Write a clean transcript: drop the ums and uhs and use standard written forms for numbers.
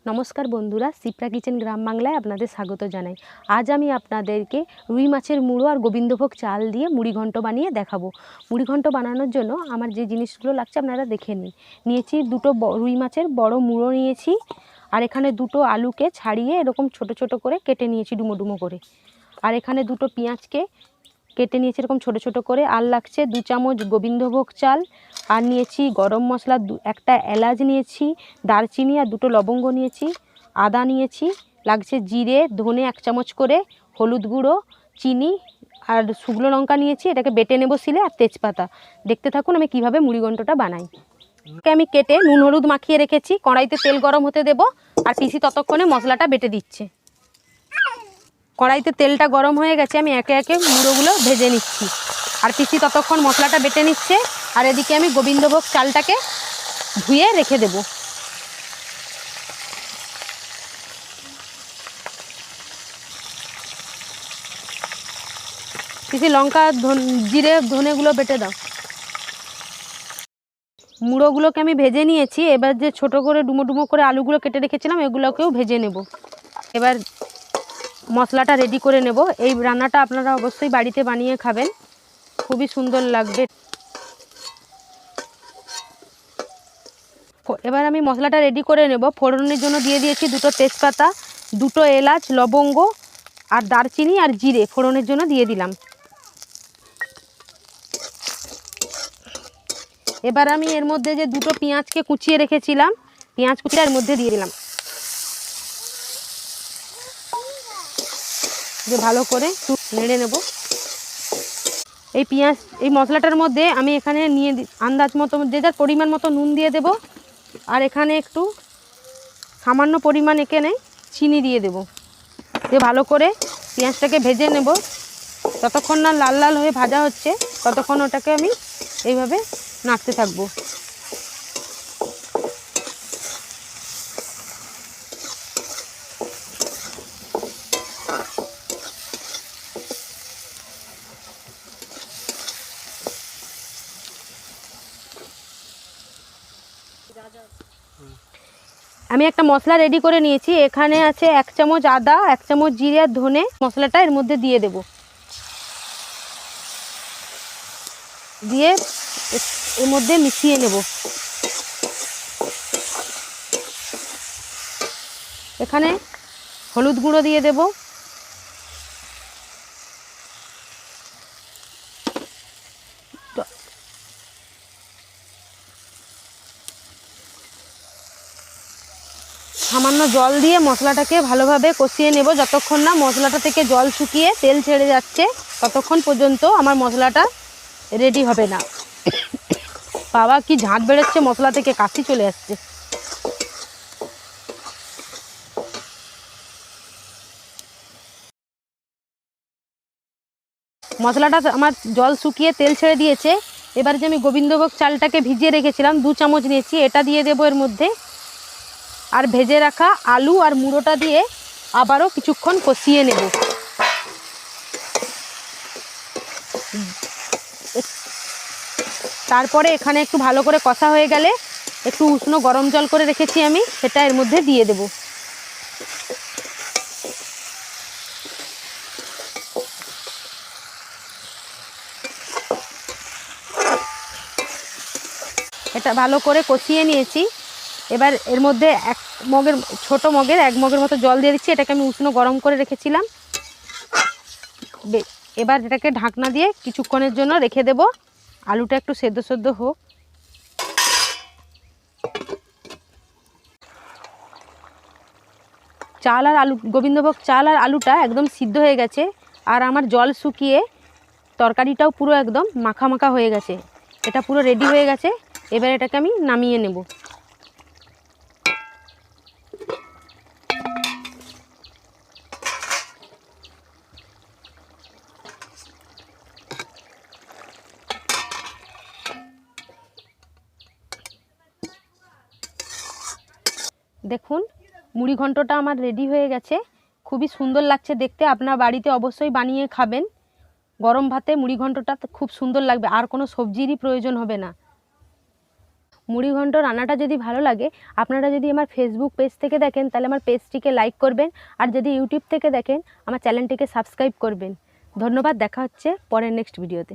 নমস্কার বন্ধুরা, সিপ্রা কিচেন গ্রাম বাংলায় আপনাদের স্বাগত জানাই। আজ আমি আপনাদেরকে রুই মাছের মুড়ো আর গোবিন্দভোগ চাল দিয়ে মুড়িঘণ্ট বানিয়ে দেখাবো। মুড়িঘণ্ট বানানোর জন্য আমার যে জিনিসগুলো লাগছে আপনারা দেখে নিন। নিয়েছি দুটো রুই মাছের বড় মুড়ো নিয়েছি, আর এখানে দুটো আলুকে ছাড়িয়ে এরকম ছোট ছোট করে কেটে নিয়েছি ডুমো ডুমো করে। আর এখানে দুটো পেঁয়াজকে কেটে নিয়েছি এরকম ছোট ছোট করে। আর লাগছে 2 চামচ গোবিন্দভোগ চাল, আর নিয়েছি গরম মশলা, একটা এলাচ নিয়েছি, দারচিনি আর দুটো লবঙ্গ নিয়েছি, আদা নিয়েছি, লাগছে জিরে ধনে 1 চামচ করে, হলুদ গুঁড়ো, চিনি আর শুকনো লঙ্কা নিয়েছি। এটাকে বেটে নেবো শিলে, আর তেজপাতা। দেখতে থাকুন আমি কিভাবে মুড়িঘণ্টটা বানাই। আমি কেটে নুন হলুদ মাখিয়ে রেখেছি, কড়াইতে তেল গরম হতে দেব, আর পিসি ততক্ষণে মশলাটা বেটে দিচ্ছে। কড়াইতে তেলটা গরম হয়ে গেছে, আমি একে একে মুড়োগুলো ভেজে নিচ্ছি, আর পিসি ততক্ষণ মশলাটা বেটে নিচ্ছে। আর এদিকে আমি গোবিন্দভোগ চালটাকে ধুয়ে রেখে দেব। পিসি লঙ্কা জিরে ধনেগুলো বেটে দাও। মুড়োগুলোকে আমি ভেজে নিয়েছি। এবার যে ছোট করে ডুমো ডুমো করে আলুগুলো কেটে রেখেছিলাম এগুলোকেও ভেজে নেব। এবার মশলাটা রেডি করে নেব। এই রান্নাটা আপনারা অবশ্যই বাড়িতে বানিয়ে খাবেন, খুবই সুন্দর লাগবে। এবার আমি মশলাটা রেডি করে নেব। ফোড়নের জন্য দিয়ে দিয়েছি দুটো তেজপাতা, দুটো এলাচ, লবঙ্গ আর দারচিনি আর জিরে ফোড়নের জন্য দিয়ে দিলাম। এবার আমি এর মধ্যে যে দুটো পেঁয়াজকে কুচিয়ে রেখেছিলাম, পেঁয়াজ কুচিটা এর মধ্যে দিয়ে দিলাম, যে ভালো করে নেড়ে নেব। এই মশলাটার মধ্যে আমি এখানে নিয়ে আন্দাজ মতো যে যার পরিমাণ মতো নুন দিয়ে দেব, আর এখানে একটু সামান্য পরিমাণ এখানে চিনি দিয়ে দেব। দিয়ে ভালো করে পেঁয়াজটাকে ভেজে নেব। যতক্ষণ না লাল লাল হয়ে ভাজা হচ্ছে ততক্ষণ ওটাকে আমি এইভাবে নাড়তে থাকবো। আমি একটা মশলা রেডি করে নিয়েছি। এখানে আছে 1 চামচ আদা, 1 চামচ জিরে আর ধনে। মশলাটা এর মধ্যে দিয়ে দেব, দিয়ে এর মধ্যে মিশিয়ে নেব। এখানে হলুদ গুঁড়ো দিয়ে দেব, সামান্য জল দিয়ে মশলাটাকে ভালোভাবে কষিয়ে নেব। যতক্ষণ না মশলাটা থেকে জল শুকিয়ে তেল ছেড়ে যাচ্ছে ততক্ষণ পর্যন্ত আমার মশলাটা রেডি হবে না। বাবা কি ঝাঁঝ বেরোচ্ছে মশলা থেকে, কাশি চলে আসছে। মশলাটা আমার জল শুকিয়ে তেল ছেড়ে দিয়েছে। এবার যে আমি গোবিন্দভোগ চালটাকে ভিজিয়ে রেখেছিলাম 2 চামচ নিয়েছি, এটা দিয়ে দেবো এর মধ্যে। আর ভেজে রাখা আলু আর মুড়োটা দিয়ে আবারও কিছুক্ষণ কষিয়ে নেব। তারপরে এখানে একটু ভালো করে কষা হয়ে গেলে একটু উষ্ণ গরম জল করে রেখেছি আমি, সেটা এর মধ্যে দিয়ে দেব। এটা ভালো করে কষিয়ে নিয়েছি। এবার এর মধ্যে ছোটো মগের 1 মগের মতো জল দিয়ে দিচ্ছি। এটাকে আমি উষ্ণ গরম করে রেখেছিলাম। এবার এটাকে ঢাকনা দিয়ে কিছুক্ষণের জন্য রেখে দেব, আলুটা একটু সেদ্ধ সেদ্ধ হোক। চাল আর আলু, গোবিন্দভোগ চাল আর আলুটা একদম সিদ্ধ হয়ে গেছে, আর আমার জল শুকিয়ে তরকারিটাও পুরো একদম মাখা মাখা হয়ে গেছে। এটা পুরো রেডি হয়ে গেছে। এবার এটাকে আমি নামিয়ে নেব। দেখুন মুড়িঘণ্টটা আমার রেডি হয়ে গেছে, খুবই সুন্দর লাগছে দেখতে। আপনার বাড়িতে অবশ্যই বানিয়ে খাবেন। গরম ভাতে মুড়িঘণ্টটা খুব সুন্দর লাগবে, আর কোনো সবজিরই প্রয়োজন হবে না। মুড়ি ঘন্ট রান্নাটা যদি ভালো লাগে, আপনারা যদি আমার ফেসবুক পেজ থেকে দেখেন তাহলে আমার পেজটিকে লাইক করবেন, আর যদি ইউটিউব থেকে দেখেন আমার চ্যানেলটিকে সাবস্ক্রাইব করবেন। ধন্যবাদ, দেখা হচ্ছে পরের নেক্সট ভিডিওতে।